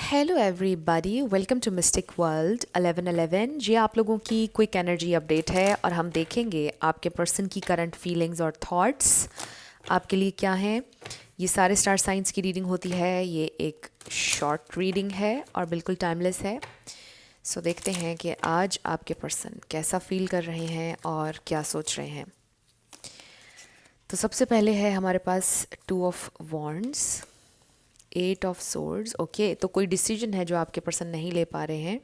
Hello everybody, welcome to mystic world 1111। जी, आप लोगों की क्विक एनर्जी अपडेट है और हम देखेंगे आपके पर्सन की करंट फीलिंग्स और थॉट्स आपके लिए क्या हैं। ये सारे स्टार साइंस की रीडिंग होती है। ये एक शॉर्ट रीडिंग है और बिल्कुल टाइमलेस है। सो देखते हैं कि आज आपके पर्सन कैसा फील कर रहे हैं और क्या सोच रहे हैं। तो सबसे पहले है हमारे पास 2 of wands, 8 of swords. Okay, तो कोई डिसीजन है जो आपके पर्सन नहीं ले पा रहे हैं।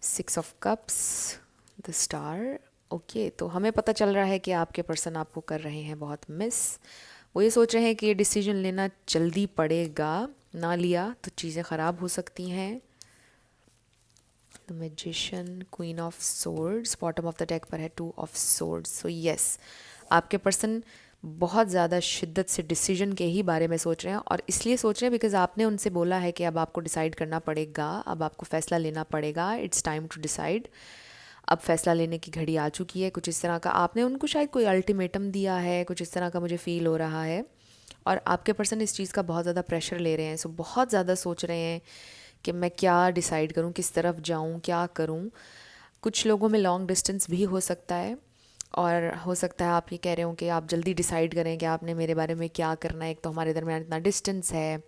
6 of cups, the star. Okay, तो हमें पता चल रहा है कि आपके पर्सन आपको कर रहे हैं बहुत मिस। वो ये सोच रहे हैं कि ये डिसीजन लेना जल्दी पड़ेगा, ना लिया तो चीज़ें ख़राब हो सकती हैं। The magician, queen of swords, bottom of the deck पर है 2 ऑफ सोर्ड्स। सो यस, आपके पर्सन बहुत ज़्यादा शिद्दत से डिसीजन के ही बारे में सोच रहे हैं, और इसलिए सोच रहे हैं बिकॉज आपने उनसे बोला है कि अब आपको डिसाइड करना पड़ेगा, अब आपको फ़ैसला लेना पड़ेगा। It's time to decide. अब फैसला लेने की घड़ी आ चुकी है। कुछ इस तरह का आपने उनको शायद कोई अल्टीमेटम दिया है, कुछ इस तरह का मुझे फ़ील हो रहा है। और आपके पर्सन इस चीज़ का बहुत ज़्यादा प्रेशर ले रहे हैं। सो बहुत ज़्यादा सोच रहे हैं कि मैं क्या डिसाइड करूं, किस तरफ जाऊं, क्या करूं। कुछ लोगों में लॉन्ग डिस्टेंस भी हो सकता है, और हो सकता है आप ये कह रहे हो कि आप जल्दी डिसाइड करें कि आपने मेरे बारे में क्या करना है। एक तो हमारे दरमियान इतना डिस्टेंस है,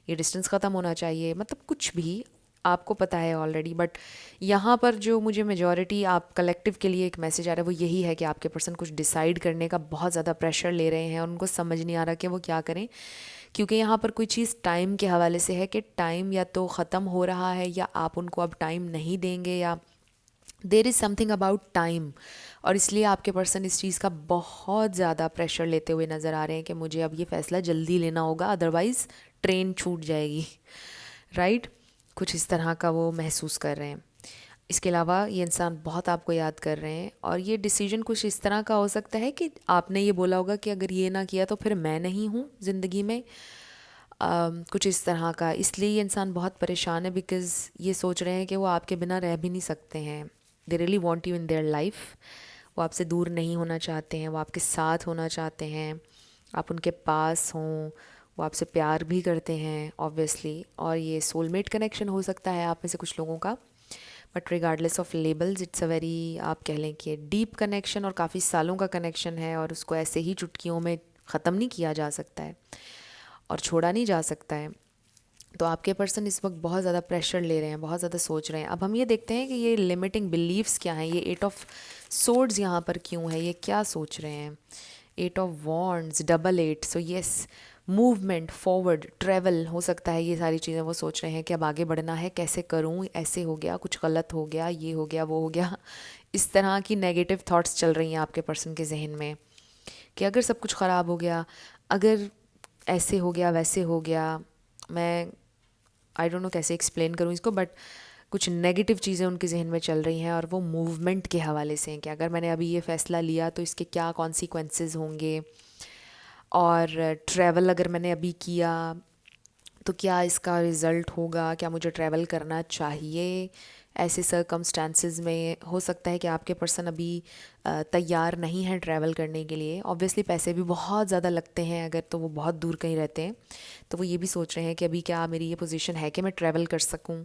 ये डिस्टेंस ख़त्म होना चाहिए। मतलब कुछ भी आपको पता है ऑलरेडी, बट यहाँ पर जो मुझे मेजॉरिटी आप कलेक्टिव के लिए एक मैसेज आ रहा है वो यही है कि आपके पर्सन कुछ डिसाइड करने का बहुत ज़्यादा प्रेशर ले रहे हैं और उनको समझ नहीं आ रहा कि वो क्या करें। क्योंकि यहाँ पर कोई चीज़ टाइम के हवाले से है कि टाइम या तो ख़त्म हो रहा है या आप उनको अब टाइम नहीं देंगे, या there is something about time. और इसलिए आपके पर्सन इस चीज़ का बहुत ज़्यादा प्रेशर लेते हुए नज़र आ रहे हैं कि मुझे अब ये फ़ैसला जल्दी लेना होगा, अदरवाइज़ ट्रेन छूट जाएगी। राइट, कुछ इस तरह का वो महसूस कर रहे हैं। इसके अलावा ये इंसान बहुत आपको याद कर रहे हैं, और ये डिसीजन कुछ इस तरह का हो सकता है कि आपने ये बोला होगा कि अगर ये ना किया तो फिर मैं नहीं हूँ ज़िंदगी में। कुछ इस तरह का। इसलिए ये इंसान बहुत परेशान है बिकॉज़ ये सोच रहे हैं कि वो आपके बिना रह भी नहीं सकते हैं। They really want you in their life. वो आपसे दूर नहीं होना चाहते हैं, वो आपके साथ होना चाहते हैं, आप उनके पास हों। वो आपसे प्यार भी करते हैं ऑब्वियसली, और ये सोलमेट कनेक्शन हो सकता है आप में से कुछ लोगों का। But regardless of labels, it's a very, आप कह लें कि डीप कनेक्शन और काफ़ी सालों का कनेक्शन है, और उसको ऐसे ही चुटकियों में ख़त्म नहीं किया जा सकता है और छोड़ा नहीं जा सकता है। तो आपके पर्सन इस वक्त बहुत ज़्यादा प्रेशर ले रहे हैं, बहुत ज़्यादा सोच रहे हैं। अब हम ये देखते हैं कि ये लिमिटिंग बिलीव्स क्या हैं, ये 8 ऑफ सोर्ड्स यहाँ पर क्यों है, ये क्या सोच रहे हैं। 8 of wands, double 8। So yes, movement forward, travel हो सकता है। ये सारी चीज़ें वो सोच रहे हैं कि अब आगे बढ़ना है, कैसे करूँ, ऐसे हो गया, कुछ गलत हो गया, ये हो गया, वो हो गया। इस तरह की नेगेटिव थॉट्स चल रही हैं आपके पर्सन के जहन में कि अगर सब कुछ ख़राब हो गया, अगर ऐसे हो गया, वैसे हो गया। मैं आई डोंट नो कैसे एक्सप्लेन करूँ इसको, बट कुछ नेगेटिव चीज़ें उनके जहन में चल रही हैं, और वो मूवमेंट के हवाले से हैं कि अगर मैंने अभी ये फ़ैसला लिया तो इसके क्या कॉन्सिक्वेंसेस होंगे, और ट्रैवल अगर मैंने अभी किया तो क्या इसका रिज़ल्ट होगा, क्या मुझे ट्रैवल करना चाहिए। ऐसे सर्कमस्टांसेस में हो सकता है कि आपके पर्सन अभी तैयार नहीं है ट्रैवल करने के लिए। ऑब्वियसली पैसे भी बहुत ज़्यादा लगते हैं अगर तो वो बहुत दूर कहीं रहते हैं, तो वो ये भी सोच रहे हैं कि अभी क्या मेरी ये पोजीशन है कि मैं ट्रैवल कर सकूं।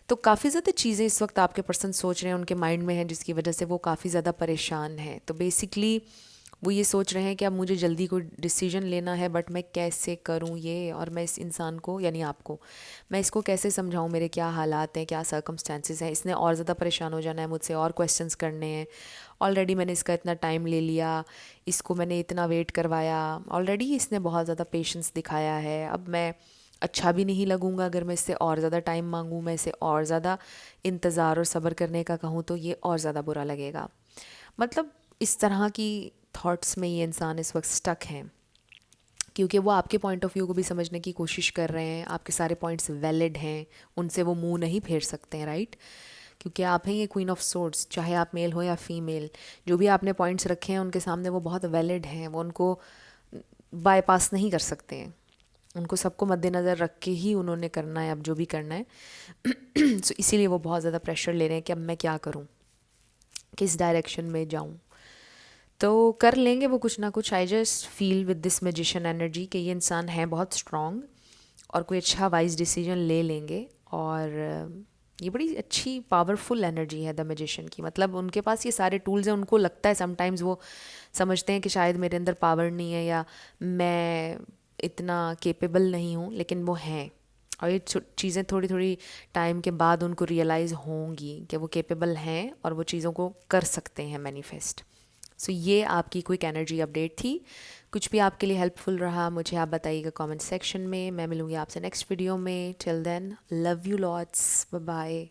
तो काफ़ी ज़्यादा चीज़ें इस वक्त आपके पर्सन सोच रहे हैं, उनके माइंड में हैं, जिसकी वजह से वो काफ़ी ज़्यादा परेशान हैं। तो बेसिकली वो ये सोच रहे हैं कि अब मुझे जल्दी कोई डिसीजन लेना है, बट मैं कैसे करूं ये, और मैं इस इंसान को यानी आपको मैं इसको कैसे समझाऊं, मेरे क्या हालात हैं, क्या सर्कमस्टेंसेस हैं। इसने और ज़्यादा परेशान हो जाना है, मुझसे और क्वेश्चंस करने हैं। ऑलरेडी मैंने इसका इतना टाइम ले लिया, इसको मैंने इतना वेट करवाया, ऑलरेडी इसने बहुत ज़्यादा पेशेंस दिखाया है। अब मैं अच्छा भी नहीं लगूंगा अगर मैं इससे और ज़्यादा टाइम मांगूँ, मैं इसे और ज़्यादा इंतज़ार और सब्र करने का कहूँ तो ये और ज़्यादा बुरा लगेगा। मतलब इस तरह की थॉट्स में ये इंसान इस वक्त स्टक हैं, क्योंकि वो आपके पॉइंट ऑफ व्यू को भी समझने की कोशिश कर रहे हैं। आपके सारे पॉइंट्स वैलिड हैं, उनसे वो मुंह नहीं फेर सकते हैं। राइट, क्योंकि आप हैं ये क्वीन ऑफ सोर्ड्स, चाहे आप मेल हो या फीमेल, जो भी आपने पॉइंट्स रखे हैं उनके सामने वो बहुत वैलिड हैं, वो उनको बाईपास नहीं कर सकते हैं। उनको सबको मद्देनज़र रख के ही उन्होंने करना है अब जो भी करना है। सो इसीलिए वो बहुत ज़्यादा प्रेशर ले रहे हैं कि अब मैं क्या करूँ, किस डायरेक्शन में जाऊँ। तो कर लेंगे वो कुछ ना कुछ। I just feel with this magician energy कि ये इंसान है बहुत स्ट्रॉन्ग, और कोई अच्छा वाइज डिसीजन ले लेंगे, और ये बड़ी अच्छी पावरफुल एनर्जी है द मैजिशियन की। मतलब उनके पास ये सारे टूल्स हैं, उनको लगता है समटाइम्स वो समझते हैं कि शायद मेरे अंदर पावर नहीं है या मैं इतना केपेबल नहीं हूँ, लेकिन वो हैं। और ये चीज़ें थोड़ी थोड़ी टाइम के बाद उनको रियलाइज़ होंगी कि वो केपेबल हैं और वो चीज़ों को कर सकते हैं मैनिफेस्ट। सो ये आपकी क्विक एनर्जी अपडेट थी। कुछ भी आपके लिए हेल्पफुल रहा मुझे आप बताइएगा कमेंट सेक्शन में। मैं मिलूँगी आपसे नेक्स्ट वीडियो में। Till then, love you lots, bye bye.